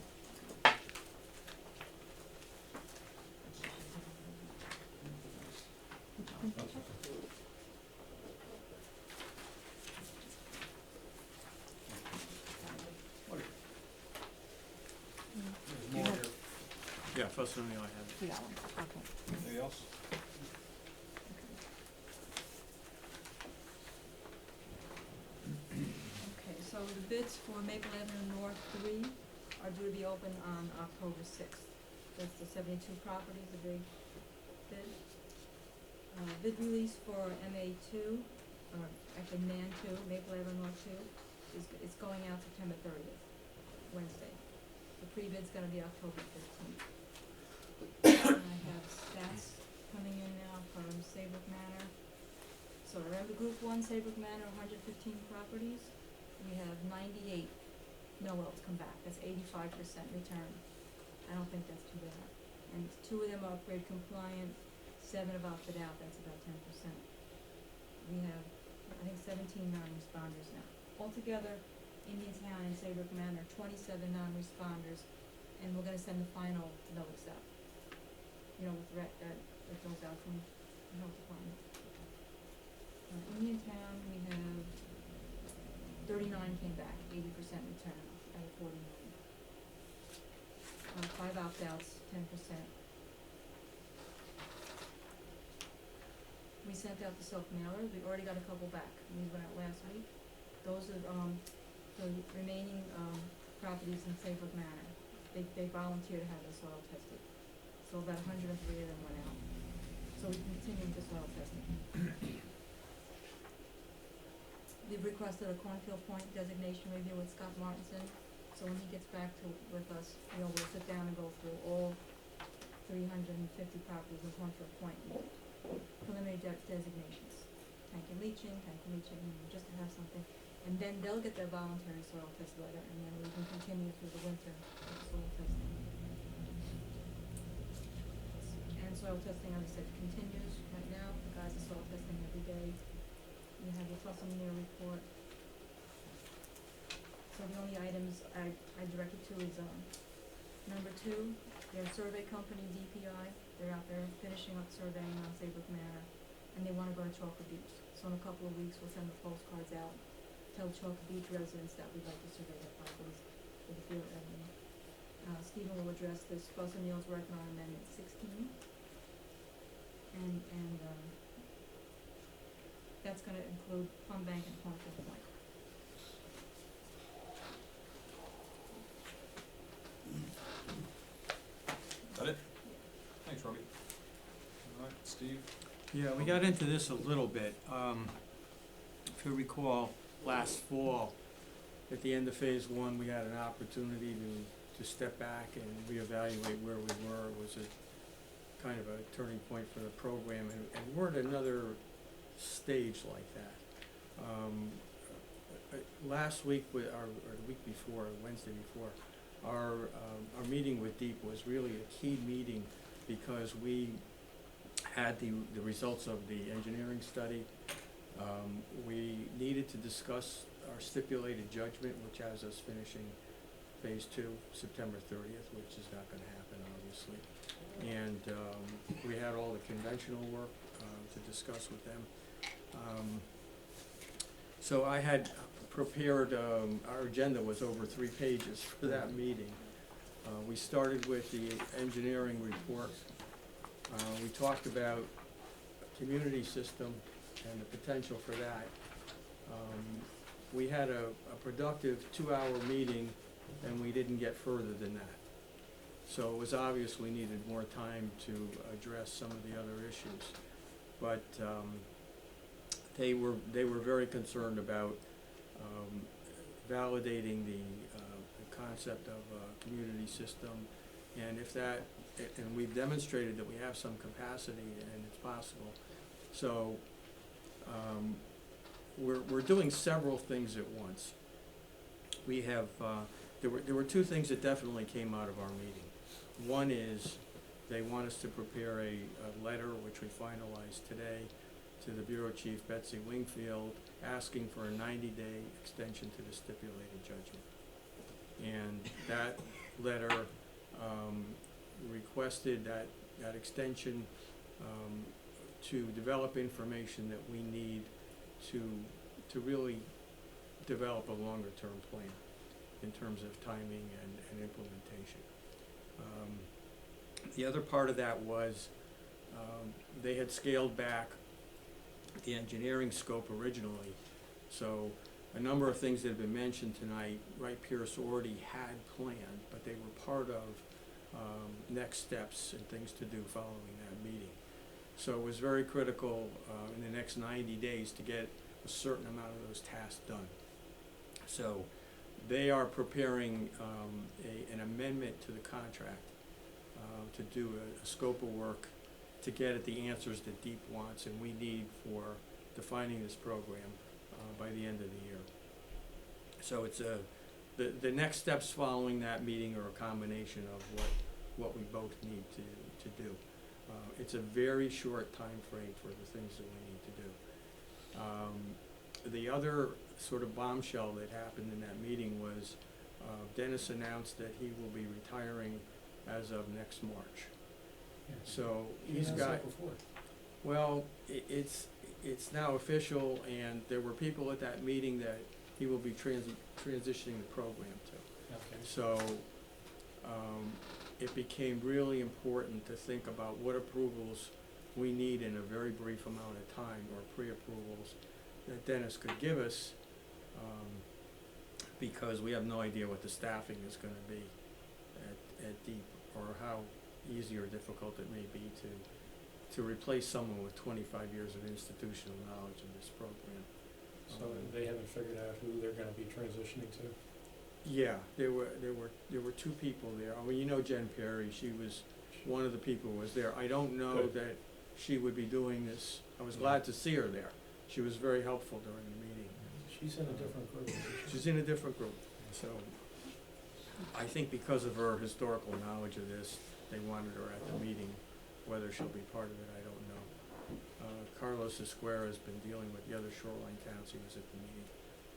S4: There's more here.
S1: Yeah, first one I have.
S6: You got one, okay.
S4: Anything else?
S6: Okay, so the bids for Maple Avenue North 3 are due to be open on October 6th. That's the 72 properties, the big bid. Bid release for MA2, actually MAN 2, Maple Avenue North 2, is going out September 30th, Wednesday. The pre-bid's gonna be October 15th. And I have stats coming in now from Saybrook Manor. So remember Group 1, Saybrook Manor, 115 properties. We have 98 NOLs come back, that's 85% return. I don't think that's too bad. And 2 of them are upgrade compliant, 7 have opted out, that's about 10%. We have, I think, 17 non-responders now. Altogether, Indiantown and Saybrook Manor, 27 non-responders, and we're gonna send the final notice out. You know, with that goes out from the health department. Indiantown, we have 39 came back, 80% return out of 49. 5 opt-outs, 10%. We sent out the self-mailers, we already got a couple back, these went out last week. Those are, the remaining, properties in Saybrook Manor. They volunteered to have the soil tested. So about 103 of them went out. So we continue with the soil testing. We've requested a Cornfield Point designation review with Scott Martinson, so when he gets back with us, we'll sit down and go through all 350 properties in Cornfield Point, preliminary designations. Tank and leaching, just to have something. And then they'll get their voluntary soil test letter, and then we can continue through the winter with the soil testing. And soil testing, as I said, continues right now. The guys are soil testing every day. You have your plus and year report. So the only items I directed to is, number 2, their survey company, DPI, they're out there finishing up surveying on Saybrook Manor, and they wanna go to Chalker Beach. So in a couple of weeks, we'll send the postcards out, tell Chalker Beach residents that we'd like to survey their properties for the field revenue. Stephen will address this, Fuss O'Neill's working on amendment 16. And that's gonna include Plum Bank and Cornfield Point.
S1: Yeah, we got into this a little bit. If you recall, last fall, at the end of phase one, we had an opportunity to step back and reevaluate where we were. It was a kind of a turning point for the program, and we're at another stage like that. Last week, or the week before, Wednesday before, our meeting with DEEP was really a key meeting because we had the results of the engineering study. We needed to discuss our stipulated judgment, which has us finishing phase two, September 30th, which is not gonna happen, obviously. And we had all the conventional work to discuss with them. So I had prepared, our agenda was over 3 pages for that meeting. We started with the engineering report. We talked about community system and the potential for that. We had a productive 2-hour meeting, and we didn't get further than that. So it was obvious we needed more time to address some of the other issues. But they were very concerned about validating the concept of a community system, and if that, and we've demonstrated that we have some capacity and it's possible. So we're doing several things at once. We have there were 2 things that definitely came out of our meeting. One is they want us to prepare a letter, which we finalized today, to the Bureau Chief Betsy Wingfield, asking for a 90-day extension to the stipulated judgment. And that letter requested that extension to develop information that we need to really develop a longer-term plan in terms of timing and implementation. The other part of that was they had scaled back the engineering scope originally. So a number of things that have been mentioned tonight, Wright Pierce already had planned, but they were part of next steps and things to do following that meeting. So it was very critical in the next 90 days to get a certain amount of those tasks done. So they are preparing an amendment to the contract to do a scope of work to get at the answers that DEEP wants and we need for defining this program by the end of the year. So it's the next steps following that meeting are a combination of what we both need to do. It's a very short time frame for the things that we need to do. The other sort of bombshell that happened in that meeting was Dennis announced that he will be retiring as of next March.
S5: Yeah.
S1: So
S5: He
S1: he's
S5: announced
S1: got,
S5: that before.
S1: well, it's now official, and there were people at that meeting that he will be transitioning the program to.
S5: Okay.
S1: So it became really important to think about what approvals we need in a very brief amount of time, or pre-approvals that Dennis could give us, because we have no idea what the staffing is gonna be at DEEP, or how easy or difficult it may be to replace someone with 25 years of institutional knowledge in this program.
S5: So they haven't figured out who they're gonna be transitioning to?
S1: Yeah, there were 2 people there. I mean, you know Jen Perry, she was one of the people who was there. I don't know
S5: Good.
S1: that she would be doing this. I was glad to see her there. She was very helpful during the meeting.
S5: She's in a different group. isn't she?
S1: She's in a different group, so I think because of her historical knowledge of this, they wanted her at the meeting. Whether she'll be part of it, I don't know. Carlos Esquera has been dealing with the other shoreline towns. He was at the meeting.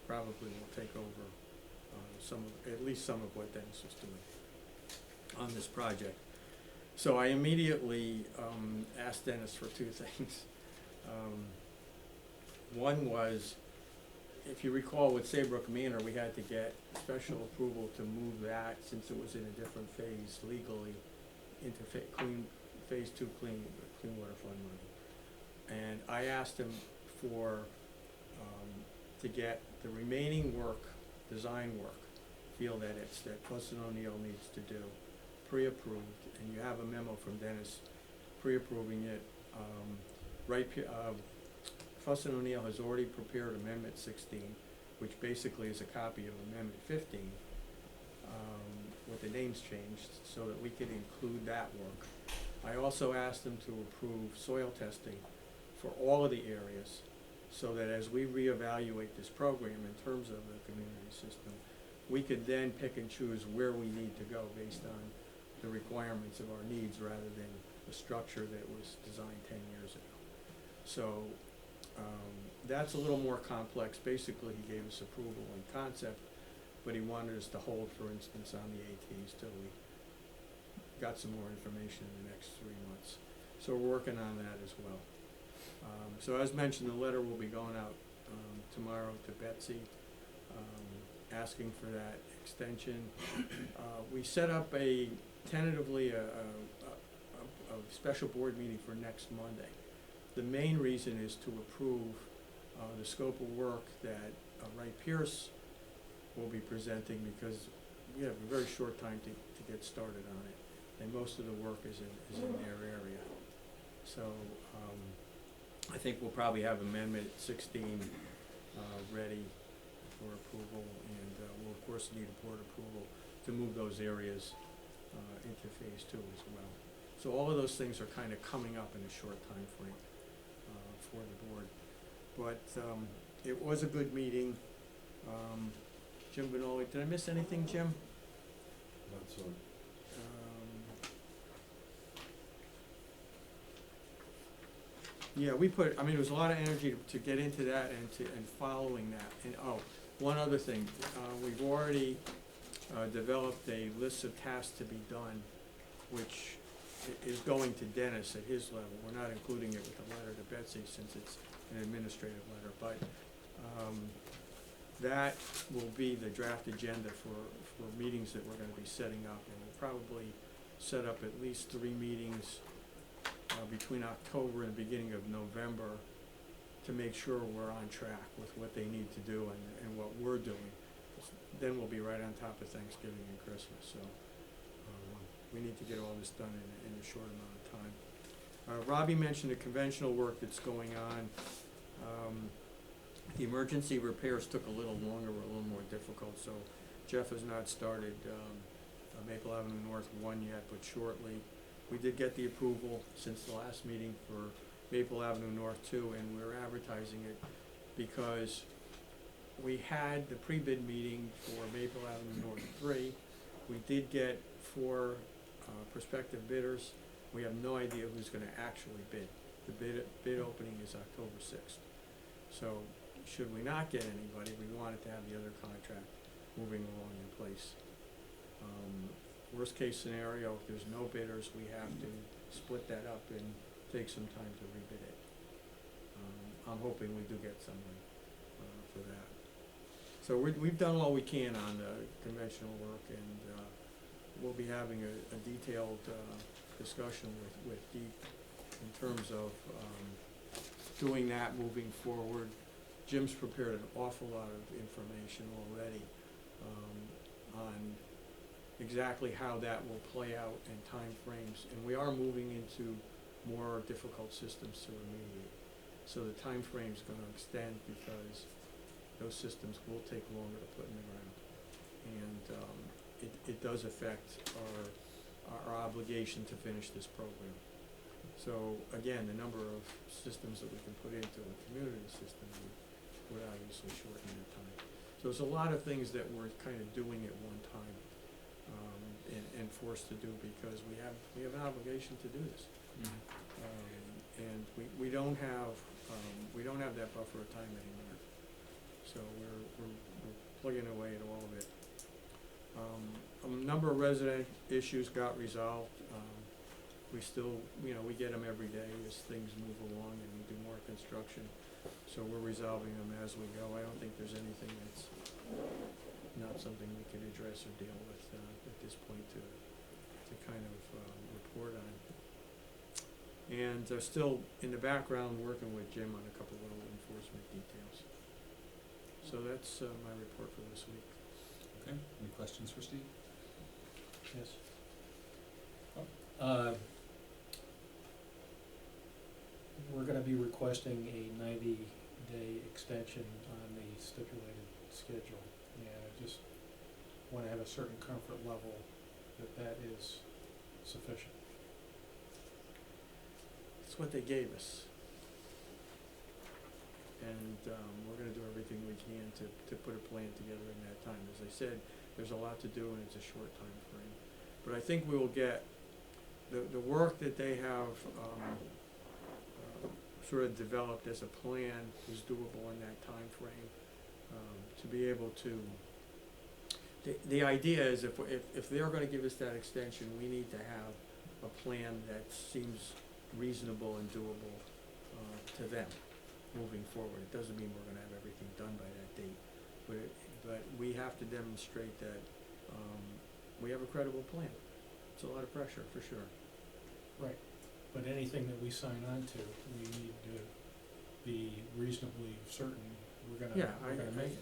S1: Probably will take over at least some of what Dennis was doing on this project. So I immediately asked Dennis for 2 things. One was, if you recall with Saybrook Manor, we had to get special approval to move that, since it was in a different phase legally, into phase 2 clean water fund money. And I asked him for to get the remaining work, design work, field edits that Cluson O'Neill needs to do, pre-approved, and you have a memo from Dennis pre-approving it Fuss and O'Neill has already prepared Amendment 16, which basically is a copy of Amendment 15, with the names changed, so that we could include that work. I also asked them to approve soil testing for all of the areas, so that as we reevaluate this program in terms of the community system, we could then pick and choose where we need to go based on the requirements of our needs rather than the structure that was designed 10 years ago. So that's a little more complex. Basically, he gave us approval in concept, but he wanted us to hold, for instance, on the ATs till we got some more information in the next 3 months. So we're working on that as well. So as mentioned, the letter will be going out tomorrow to Betsy, asking for that extension. We set up tentatively a special board meeting for next Monday. The main reason is to approve the scope of work that Wright Pierce will be presenting, because we have a very short time to get started on it, and most of the work is in their area. So I think we'll probably have Amendment 16 ready for approval, and we'll of course need a board approval to move those areas into phase 2 as well. So all of those things are kind of coming up in a short time frame for the board. But it was a good meeting. Jim Benoli, did I miss anything, Jim?
S8: That's all.
S1: Yeah, there was a lot of energy to get into that and following that. And, one other thing, we've already developed a list of tasks to be done, which is going to Dennis at his level. We're not including it with the letter to Betsy since it's an administrative letter, but that will be the draft agenda for meetings that we're gonna be setting up, and we'll probably set up at least 3 meetings between October and the beginning of November to make sure we're on track with what they need to do and what we're doing. Then we'll be right on top of Thanksgiving and Christmas, so we need to get all this done in a short amount of time. Robbie mentioned the conventional work that's going on. The emergency repairs took a little longer, were a little more difficult, so Jeff has not started Maple Avenue North 1 yet, but shortly. We did get the approval since the last meeting for Maple Avenue North 2, and we're advertising it because we had the pre-bid meeting for Maple Avenue North 3. We did get 4 prospective bidders. We have no idea who's gonna actually bid. The bid opening is October 6th. So should we not get anybody, we wanted to have the other contract moving along in place. Worst case scenario, if there's no bidders, we have to split that up and take some time to rebid it. I'm hoping we do get someone for that. So we've done all we can on the conventional work, and we'll be having a detailed discussion with Deep in terms of doing that moving forward. Jim's prepared an awful lot of information already on exactly how that will play out in time frames, and we are moving into more difficult systems to remediate. So the time frame's gonna extend because those systems will take longer to put in the ground. And it does affect our obligation to finish this program. So again, the number of systems that we can put into a community system would obviously shorten that time. So there's a lot of things that we're kind of doing at one time, and forced to do because we have an obligation to do this. And we don't have that buffer of time anymore. So we're plugging away at all of it. A number of resident issues got resolved. We still, we get them every day as things move along and we do more construction. So we're resolving them as we go. I don't think there's anything that's not something we can address or deal with at this point to kind of report on. And still in the background working with Jim on a couple little enforcement details. So that's my report for this week.
S3: Okay, any questions for Steve?
S5: Yes. We're gonna be requesting a 90-day extension on the stipulated schedule. And I just wanna have a certain comfort level that that is sufficient.
S1: It's what they gave us. And, we're gonna do everything we can to put a plan together in that time. As I said, there's a lot to do and it's a short time frame. But I think we will get, the work that they have, sort of developed as a plan is doable in that time frame. To be able to, the idea is if they're gonna give us that extension, we need to have a plan that seems reasonable and doable, to them moving forward. It doesn't mean we're gonna have everything done by that date, but we have to demonstrate that, we have a credible plan. It's a lot of pressure, for sure.
S5: Right. But anything that we sign on to, we need to be reasonably certain we're gonna make it.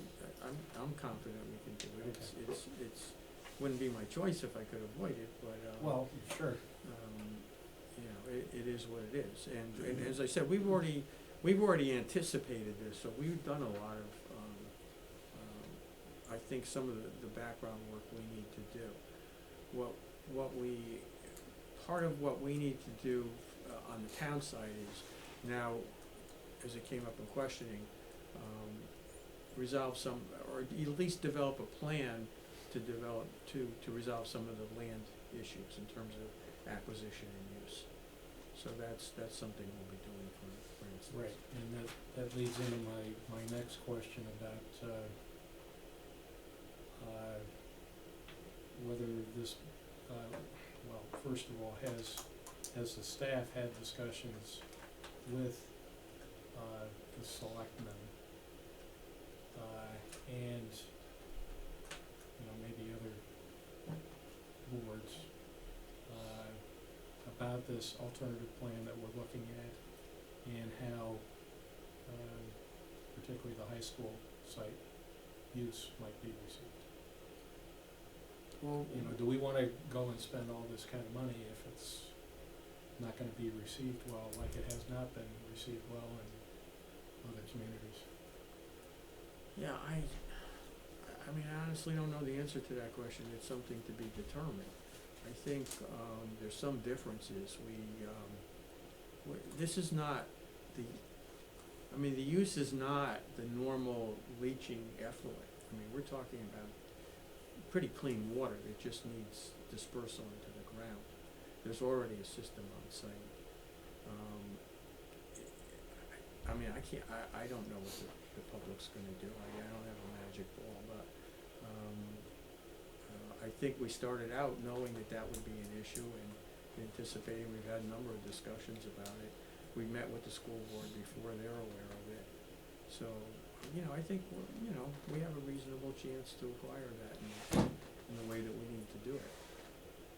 S1: I'm confident we can do it. It's, wouldn't be my choice if I could avoid it, but,
S5: Well, sure.
S1: you know, it is what it is. And as I said, we've already anticipated this, so we've done a lot of, I think some of the background work we need to do. Part of what we need to do on the town side is now, as it came up in questioning, resolve some, or at least develop a plan to resolve some of the land issues in terms of acquisition and use. So that's something we'll be doing for instance.
S5: Right, and that leads into my next question about, whether this, well, first of all, has the staff had discussions with, the selectmen, and, you know, maybe other boards, about this alternative plan that we're looking at, and how, particularly the high school site use might be received.
S1: Well,
S5: You know, do we wanna go and spend all this kind of money if it's not gonna be received well, like it has not been received well in other communities?
S1: yeah, I mean, I honestly don't know the answer to that question. It's something to be determined. I think, there's some differences. This is not the use is not the normal leaching effluent. I mean, we're talking about pretty clean water that just needs dispersal into the ground. There's already a system on site. I mean, I don't know what the public's gonna do. I don't have a magic ball, but, I think we started out knowing that would be an issue and anticipating. We've had a number of discussions about it. We met with the school board before, they're aware of it. So, you know, I think we have a reasonable chance to acquire that in the way that we need to do it.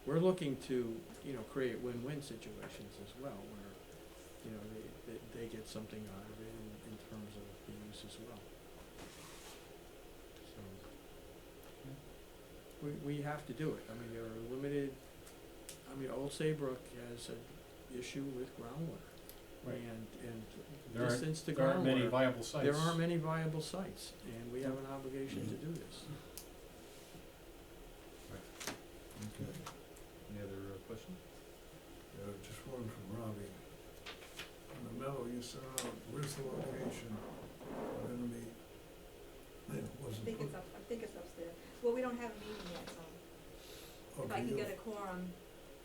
S1: We're looking to, create win-win situations as well, where, they get something out of it in terms of the use as well. So, we have to do it. I mean, there are limited, Old Saybrook has an issue with groundwater.
S5: Right.
S1: And
S5: There
S1: distance to groundwater.
S5: aren't many viable sites.
S1: There aren't many viable sites, and we have an obligation to do this.
S3: Okay. Any other questions?
S8: Just one from Robbie. On the memo you sent out, where's the location we're gonna meet? It
S6: I
S8: wasn't
S6: think
S8: put.
S6: I think it's upstairs. Well, we don't have a meeting yet, so if I can get a quorum,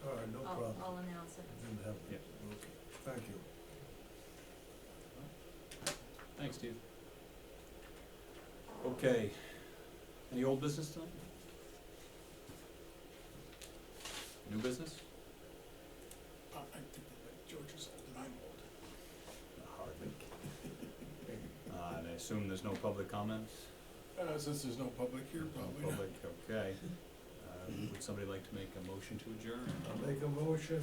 S8: All right, no problem.
S6: I'll announce it.
S8: Didn't have
S3: Yeah.
S8: it. Okay, thank you.
S3: Thanks, Steve. Okay, any old business tonight? New business?
S9: I think that George is old and I'm old.
S3: Hardly. And I assume there's no public comments?
S9: Since there's no public here,
S3: No
S9: probably not.
S3: public, okay. Would somebody like to make a motion to adjourn?
S8: I'll make a motion,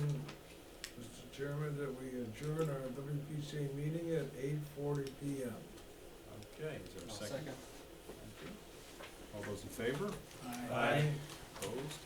S8: Mr. Chairman, that we adjourn our WPCA meeting at 8:40 PM.
S3: Okay, is there a
S9: I'll
S3: second? Thank you. All those in favor?
S9: Aye.
S3: Opposed?